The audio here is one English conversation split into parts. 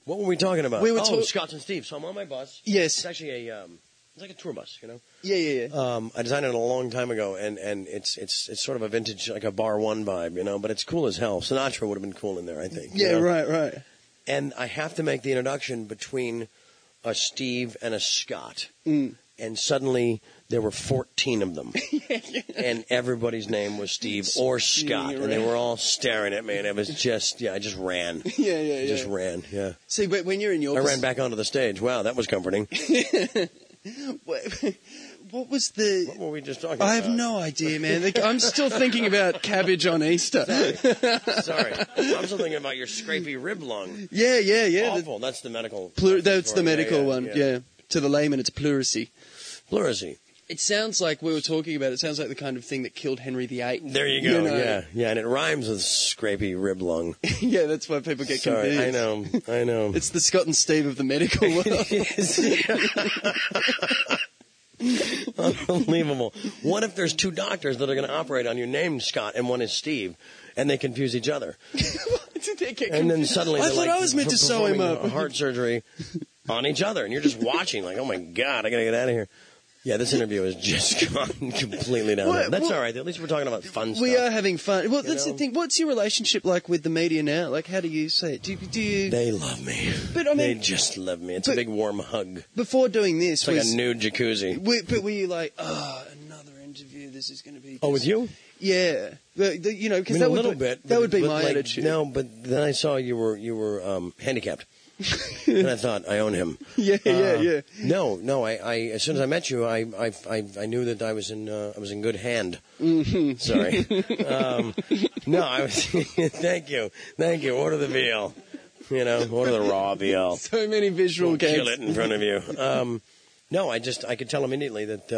What were we talking about? We were Scott and Steve. So I'm on my bus. Yes. It's actually it's like a tour bus, you know? Yeah. I designed it a long time ago, and it's sort of a vintage, like a Bar One vibe, you know? But it's cool as hell. Sinatra would have been cool in there, I think. Yeah, you know? right. And I have to make the introduction between a Steve and a Scott. And suddenly there were 14 of them. And everybody's name was Steve or Scott. And they were all staring at me. And it was just, I just ran. Yeah. Just ran, yeah. See, but when you're in your... I ran back onto the stage. Wow, that was comforting. What was the... What were we just talking about? I have no idea, man. I'm still thinking about cabbage on Easter. Sorry. I'm still thinking about your scrapey rib lung. Yeah. Awful. That's the medical... That's the medical one, yeah. To the layman, it's pleurisy. Pleurisy. It sounds like we were talking about. It sounds like the kind of thing that killed Henry VIII. There you go. You know? Yeah, and it rhymes with scrapey rib lung. Yeah, that's why people get confused. I know. It's the Scott and Steve of the medical world. Unbelievable. What if there's two doctors that are going to operate on you named Scott and one is Steve, and they confuse each other? And then suddenly I thought I was meant to sew him up. Heart surgery on each other, and you're just watching like, oh my God, I got to get out of here. Yeah, this interview has just gone completely down. That's all right. At least we're talking about fun stuff. We are having fun. Well, that's the thing. What's your relationship like with the media now? Like, how do you say it? Do you... They love me. But I mean, they just love me. It's a big warm hug. Before doing this, it's like a nude jacuzzi. But were you like, another interview? This is going to be... With you? Yeah. But, because that would be my attitude. No, but then I saw you were handicapped. And I thought, I own him. Yeah. No. I as soon as I met you, I knew that I was in good hand. Mm-hmm. Sorry. No, I was. Thank you. Order the veal. Order the raw veal. So many visual gags. Kill it in front of you. No, I could tell immediately that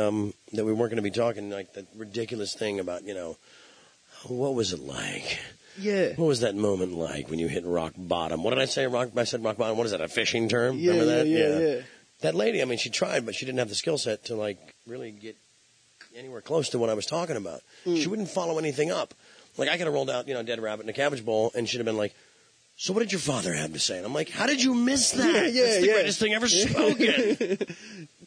we weren't going to be talking like that ridiculous thing about what was it like. Yeah. What was that moment like when you hit rock bottom? What did I say? I said rock bottom. What is that, a fishing term? Yeah, remember that? Yeah. That lady, I mean, she tried, but she didn't have the skill set to, really get anywhere close to what I was talking about. She wouldn't follow anything up. Like, I could have rolled out, Dead Rabbit in a cabbage bowl, and she'd have been like, so what did your father have to say? And I'm like, how did you miss that? Yeah, That's the greatest thing ever spoken.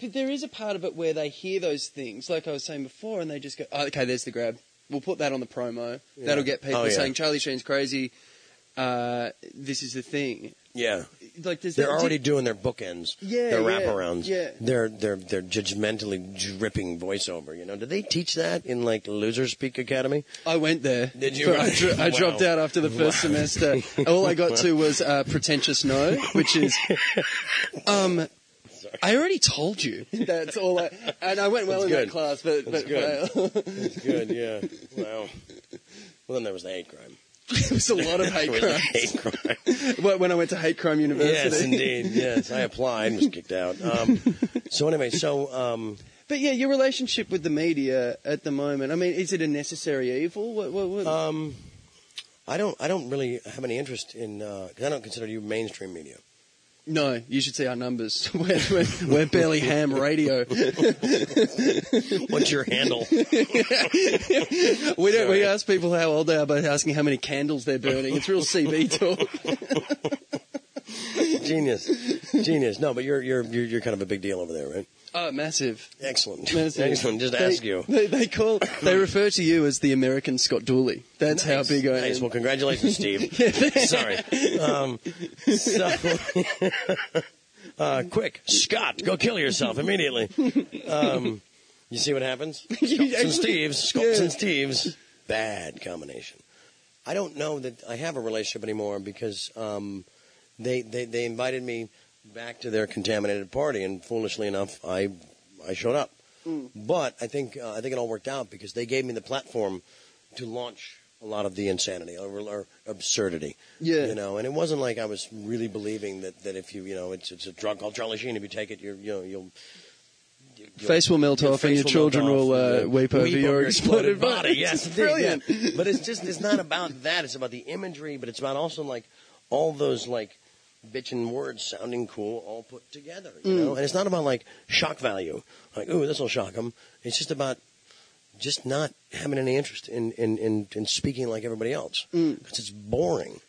But there is a part of it where they hear those things, like I was saying before, and they just go, oh, okay, there's the grab. We'll put that on the promo. Yeah. That'll get people saying, Charlie Sheen's crazy. This is the thing. Yeah. They're already doing their bookends. Yeah. Their wraparounds. Yeah. They're judgmentally dripping voiceover. Do they teach that in Loser Speak Academy? I went there. Did you? I dropped out after the first semester. All I got to was pretentious no, which is I already told you. That's all and I went well in that class, but good. That's good, yeah. Wow. Well, then there was the hate crime. There was a lot of hate crime. When I went to Hate Crime University. Yes, indeed. Yes, I applied and was kicked out. So anyway, But yeah, your relationship with the media at the moment. I mean, is it a necessary evil? What? I don't really have any interest in because I don't consider you mainstream media. No, you should see our numbers. We're barely ham radio. What's your handle? We ask people how old they are by asking how many candles they're burning. It's real CB talk. Genius. No, but you're kind of a big deal over there, right? Oh, massive. Excellent. Just ask you. They refer to you as the American Scott Dooley. That's nice. how big I am. Nice. Well, congratulations, Steve. Sorry. Quick, Scott, go kill yourself immediately. You see what happens? Scotts and Steves. Bad combination. I don't know that I have a relationship anymore because they invited me back to their contaminated party, and foolishly enough, I showed up. But I think it all worked out because they gave me the platform to launch a lot of the insanity or absurdity. Yeah. And it wasn't like I was really believing that if you it's a drug called Charlie Sheen. If you take it, you'll face will melt off and your children will weep over your exploded body. Yes, it's brilliant. Yeah. But it's not about that. It's about the imagery, but it's about also all those bitchin' words sounding cool all put together, and it's not about shock value, ooh, this will shock them. It's just about just not having any interest in speaking like everybody else because it's boring.